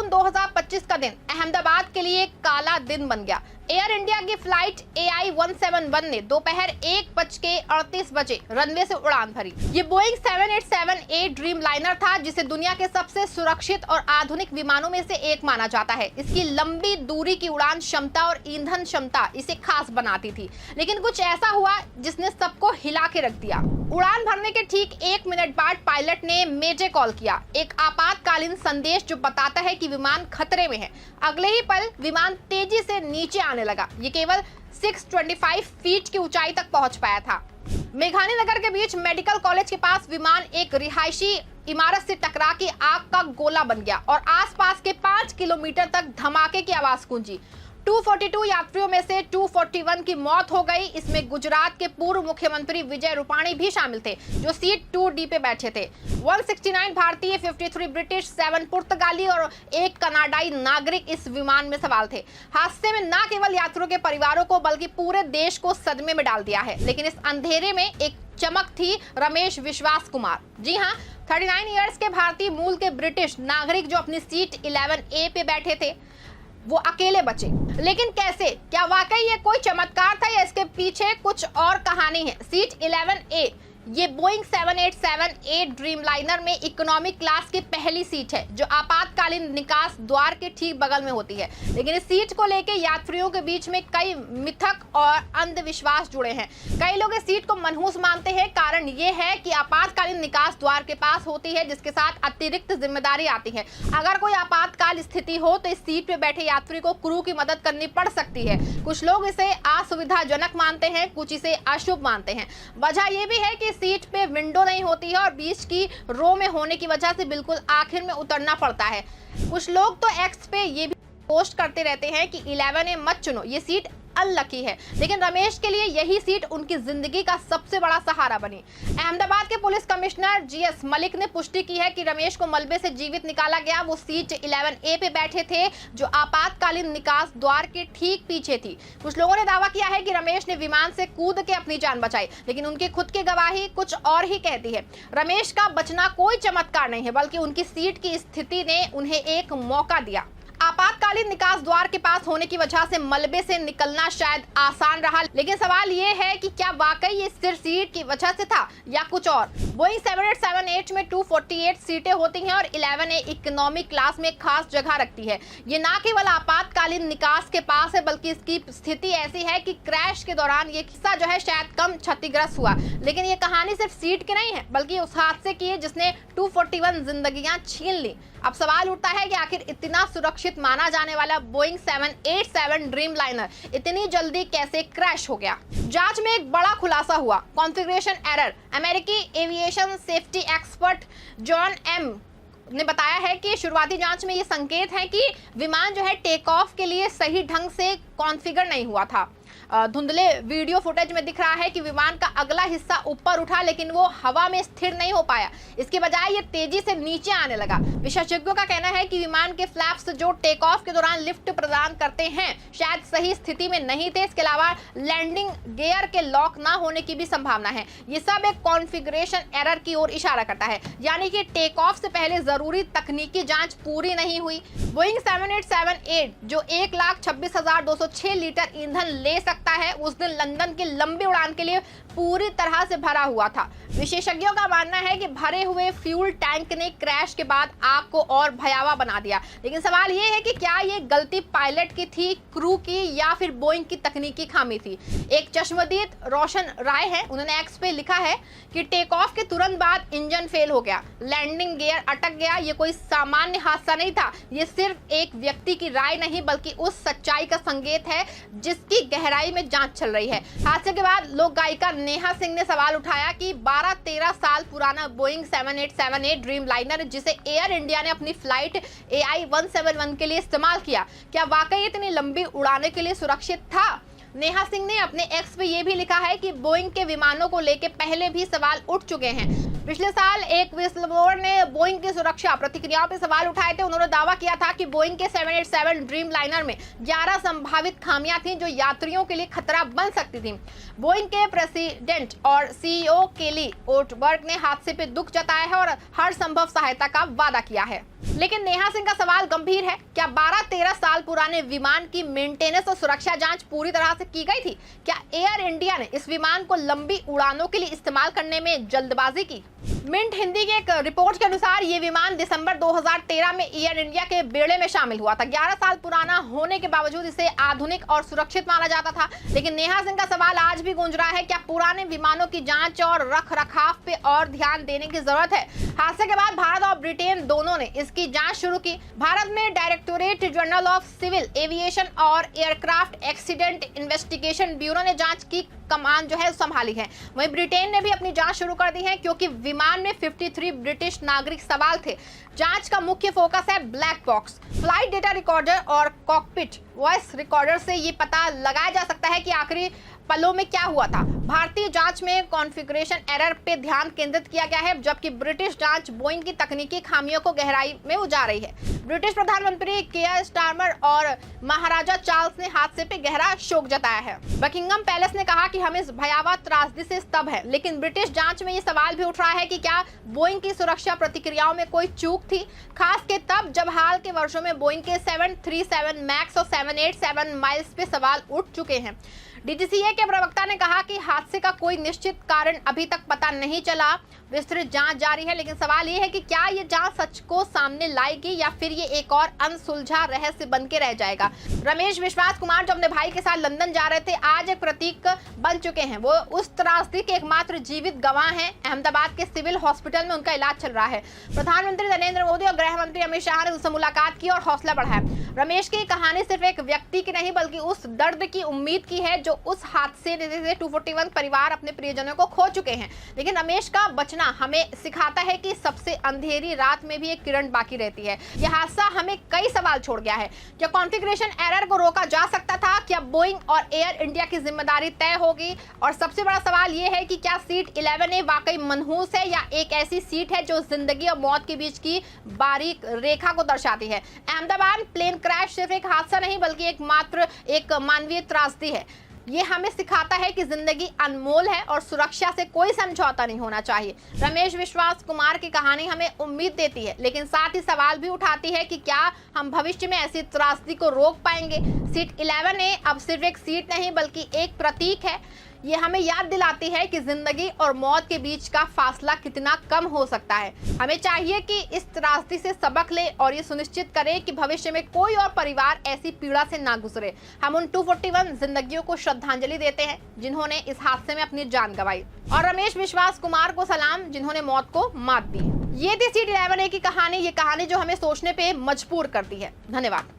जून 2025 का दिन अहमदाबाद के लिए काला दिन बन गया। एयर इंडिया की फ्लाइट AI 171 ने दोपहर 1:38 रनवे से उड़ान भरी। ये बोइंग 787-8 ड्रीम लाइनर था, जिसे दुनिया के सबसे सुरक्षित और आधुनिक विमानों में से एक माना जाता है। इसकी लंबी दूरी की उड़ान क्षमता और ईंधन क्षमता इसे खास बनाती थी, लेकिन कुछ ऐसा हुआ जिसने सबको हिला के रख दिया। उड़ान भरने के ठीक 1 मिनट बाद पायलट ने मेजे कॉल किया, एक आपातकालीन संदेश जो बताता है कि विमान खतरे में है। अगले ही पल विमान तेजी से नीचे आने लगा। ये केवल 625 फीट की ऊंचाई तक पहुंच पाया था। मेघानी नगर के बीच मेडिकल कॉलेज के पास विमान एक रिहायशी इमारत से टकरा के आग का गोला बन गया और आसपास के 5 किलोमीटर तक धमाके की आवाज गूंजी। 242 यात्रियों में से 241 की मौत हो गई। इसमें गुजरात के पूर्व मुख्यमंत्री विजय रूपाणी भी शामिल थे, जो सीट 2D पे बैठे थे। 169 भारतीय, 53 ब्रिटिश, 7 पुर्तगाली और 1 कनाडाई नागरिक इस विमान में सवार थे। हादसे में न केवल यात्रियों के परिवारों को बल्कि पूरे देश को सदमे में डाल दिया है। लेकिन इस अंधेरे में एक चमक थी। रमेश विश्वास कुमार, जी हाँ, 39 ईयर्स के भारतीय मूल के ब्रिटिश नागरिक जो अपनी सीट 11A पे बैठे थे, वो अकेले बचे। लेकिन कैसे? क्या वाकई ये कोई चमत्कार था या इसके पीछे कुछ और कहानी है? सीट 11A ये बोइंग 787-8 ड्रीम लाइनर में इकोनॉमिक क्लास की पहली सीट है, जो आपातकालीन निकास द्वार के ठीक बगल में होती है। लेकिन इस सीट को लेके यात्रियों के बीच में कई मिथक और अंधविश्वास जुड़े हैं। कई लोग इस सीट को मनहूस मानते हैं। कारण ये है कि आपातकालीन निकास द्वार के पास होती है, जिसके साथ अतिरिक्त जिम्मेदारी आती है। अगर कोई आपातकाल स्थिति हो तो इस सीट पे बैठे यात्री को क्रू की मदद करनी पड़ सकती है। कुछ लोग इसे असुविधाजनक मानते हैं, कुछ इसे अशुभ मानते हैं। वजह यह भी है कि सीट पे विंडो नहीं होती है और बीच की रो में होने की वजह से बिल्कुल आखिर में उतरना पड़ता है। कुछ लोग तो एक्स पे ये भी पोस्ट करते रहते हैं कि 11A मत चुनो, ये सीट अनलकी है। लेकिन रमेश के लिए यही सीट उनकी जिंदगी का सबसे बड़ा सहारा बनी। अहमदाबाद के पुलिस कमिश्नर GS मलिक ने पुष्टि की है कि रमेश को मलबे से जीवित निकाला गया। वो सीट 11A पे बैठे थे, जो आपातकालीन निकास द्वार के ठीक पीछे थी। कुछ लोगों ने दावा किया है कि रमेश ने विमान से कूद के अपनी जान बचाई, लेकिन उनकी खुद की गवाही कुछ और ही कहती है। रमेश का बचना कोई चमत्कार नहीं है, बल्कि उनकी सीट की स्थिति ने उन्हें एक मौका दिया। आपातकालीन निकास द्वार के पास होने की वजह से मलबे से निकलना शायद आसान रहा, लेकिन सवाल ये है कि क्या वाकई ये सिर्फ सीट की वजह से था या कुछ और? बोइंग 787-8 में 248 सीटें होती हैं और 11A इकोनॉमी क्लास में खास जगह रखती है। ये ना केवल आपातकालीन निकास के पास है, बल्कि इसकी स्थिति ऐसी है कि क्रैश के दौरान ये हिस्सा जो है शायद कम क्षतिग्रस्त हुआ। लेकिन ये कहानी सिर्फ सीट की नहीं है, बल्कि उस हादसे की है जिसने 241 जिंदगियां छीन ली। अब सवाल उठता है कि आखिर इतना सुरक्षित माना जाने वाला बोइंग 787 ड्रीम लाइनर इतनी जल्दी कैसे क्रैश हो गया? जांच में एक बड़ा खुलासा हुआ, कॉन्फ़िगरेशन एरर। अमेरिकी aviation safety expert John M ने बताया है कि शुरुआती जांच में ये संकेत है कि विमान जो है टेक ऑफ के लिए सही ढंग से कॉन्फ़िगर नहीं हुआ था। धुंधले वीडियो फुटेज में दिख रहा है कि विमान का अगला हिस्सा ऊपर उठा, लेकिन वो हवा में स्थिर नहीं हो पाया। इसके बजाय ये तेजी से नीचे आने लगा। विशेषज्ञों का कहना है कि विमान के फ्लैप्स जो टेक ऑफ के दौरान लिफ्ट प्रदान करते हैं शायद सही स्थिति में नहीं थे। इसके अलावा लैंडिंग गियर के लॉक ना होने की भी संभावना है। ये सब एक कॉन्फ़िगरेशन एरर की ओर इशारा करता है, यानी कि टेक ऑफ से पहले जरूरी तकनीकी जांच पूरी नहीं हुई। बोइंग 787-8 जो 1,26,206 लीटर ईंधन ले सकता है, उस दिन लंदन की लंबी उड़ान के लिए पूरी तरह से भरा हुआ था। विशेषज्ञों का मानना है कि भरे हुए फ्यूल टैंक ने क्रैश के बाद आग को और भयावह बना दिया। लेकिन सवाल यह है कि क्या ये गलती पायलट की थी, क्रू की, या फिर बोइंग की तकनीकी खामी थी? एक चश्मदीद रोशन राय है, उन्होंने एक्स पे लिखा है कि टेक ऑफ के तुरंत बाद इंजन फेल हो गया, लैंडिंग गियर अटक गया। ये कोई सामान्य हादसा नहीं था। ये सिर्फ एक व्यक्ति की राय नहीं, बल्कि उस सच्चाई का संकेत है जिसकी गहराई में जांच चल रही है। हादसे के बाद लोक गायिका नेहा सिंह ने सवाल उठाया कि 12-13 साल पुराना बोइंग 787-8 ड्रीम लाइनर, जिसे एयर इंडिया ने अपनी फ्लाइट AI 171 के लिए इस्तेमाल किया, क्या वाकई इतनी लंबी उड़ाने के लिए सुरक्षित था? नेहा सिंह ने अपने एक्स पे ये भी लिखा है कि बोइंग के विमानों को लेकर पहले भी सवाल उठ चुके हैं। पिछले साल एक विस्लब्लोअर ने बोइंग की सुरक्षा प्रतिक्रियाओं पर सवाल उठाए थे। उन्होंने दावा किया था कि बोइंग के 787 ड्रीम लाइनर में 11 संभावित खामियां थीं जो यात्रियों के लिए खतरा बन सकती थीं। बोइंग के प्रेसिडेंट और सीईओ केली ओटबर्ग ने हादसे पर दुख जताया है और हर संभव सहायता का वादा किया है। लेकिन नेहा सिंह का सवाल गंभीर है। क्या 12-13 साल पुराने विमान की मेंटेनेंस और सुरक्षा जांच पूरी तरह से की गई थी? क्या एयर इंडिया ने इस विमान को लंबी उड़ानों के लिए इस्तेमाल करने में जल्दबाजी की? मिंट हिंदी की एक रिपोर्ट के अनुसार ये विमान दिसंबर 2013 में एयर इंडिया के बेड़े में शामिल हुआ था। 11 साल पुराना होने के बावजूद इसे आधुनिक और सुरक्षित माना जाता था। लेकिन नेहा सिंह का सवाल आज भी गूंज रहा है, क्या पुराने विमानों की जांच और रख रखाव पे और ध्यान देने की जरूरत है? हादसे के बाद भारत और ब्रिटेन दोनों ने इसकी जांच शुरू की। भारत में Directorate General of Civil Aviation और एयरक्राफ्ट एक्सीडेंट इन्वेस्टिगेशन ब्यूरो ने जांच की कमान जो है संभाली है। वहीं ब्रिटेन ने भी अपनी जांच शुरू कर दी है, क्योंकि विमान में 53 ब्रिटिश नागरिक सवाल थे। जांच का मुख्य फोकस है black box, flight data recorder और कॉकपिट वॉइस रिकॉर्डर से ये पता लगाया जा सकता है कि आखिरी पलों में क्या हुआ था। भारतीय जांच में कॉन्फ़िगरेशन एरर पे ध्यान केंद्रित किया गया है, जबकि ब्रिटिश जांच बोइंग की तकनीकी खामियों को गहराई में उजा रही है। ब्रिटिश प्रधानमंत्री केयर स्टारमर और महाराजा चार्ल्स ने हादसे पे गहरा शोक जताया है। बकिंगम पैलेस ने कहा कि हम इस भयावह त्रासदी से स्तब्ध हैं। लेकिन ब्रिटिश जांच में ये सवाल भी उठ रहा है कि क्या बोइंग की सुरक्षा प्रतिक्रियाओं में कोई चूक थी, खास के तब जब हाल के वर्षों में बोइंग के 737 मैक्स और 787 माइल्स पे सवाल उठ चुके हैं। डीजीसीए के प्रवक्ता ने कहा कि हादसे का कोई निश्चित कारण अभी तक पता नहीं चला, विस्तृत जांच जारी है। लेकिन सवाल ये है कि क्या ये जांच सच को सामने लाएगी या फिर ये एक और अनसुलझा रहस्य बन के रह जाएगा। रमेश विश्वास कुमार जो अपने भाई के साथ लंदन जा रहे थे, आज एक प्रतीक बन चुके हैं। वो उस त्रासदी के एकमात्र जीवित गवाह हैं। अहमदाबाद के सिविल हॉस्पिटल में उनका इलाज चल रहा है। प्रधानमंत्री नरेंद्र मोदी और गृह मंत्री अमित शाह ने उनसे मुलाकात की और हौसला बढ़ाया। रमेश की कहानी सिर्फ एक व्यक्ति की नहीं, बल्कि उस दर्द की उम्मीद की है जो उस हादसे से 241 परिवार अपने प्रियजनों को खो चुके हैं। लेकिन रमेश का बचना हमें सिखाता है कि सबसे अंधेरी रात में भी एक किरण बाकी रहती है। यह हादसा हमें कई सवाल छोड़ गया है। क्या कॉन्फ़िगरेशन एरर को रोका जा सकता था? क्या बोइंग और एयर इंडिया की जिम्मेदारी तय होगी? और सबसे बड़ा सवाल यह है कि क्या सीट 11A वाकई मनहूस है या एक ऐसी सीट है जो जिंदगी और मौत के बीच की बारीक रेखा को दर्शाती है? अहमदाबाद प्लेन क्रैश सिर्फ एक हादसा नहीं, बल्कि एक मानवीय त्रासदी है। ये हमें सिखाता है कि जिंदगी अनमोल है और सुरक्षा से कोई समझौता नहीं होना चाहिए। रमेश विश्वास कुमार की कहानी हमें उम्मीद देती है, लेकिन साथ ही सवाल भी उठाती है कि क्या हम भविष्य में ऐसी त्रासदी को रोक पाएंगे। सीट 11A अब सिर्फ एक सीट नहीं, बल्कि एक प्रतीक है। ये हमें याद दिलाती है कि जिंदगी और मौत के बीच का फासला कितना कम हो सकता है। हमें चाहिए कि इस त्रासदी से सबक ले और ये सुनिश्चित करें कि भविष्य में कोई और परिवार ऐसी पीड़ा से ना गुजरे। हम उन 241 जिंदगियों को श्रद्धांजलि देते हैं जिन्होंने इस हादसे में अपनी जान गंवाई, और रमेश विश्वास कुमार को सलाम जिन्होंने मौत को मात दी। ये थी सीट 11A की कहानी। ये कहानी जो हमें सोचने पे मजबूर करती है। धन्यवाद।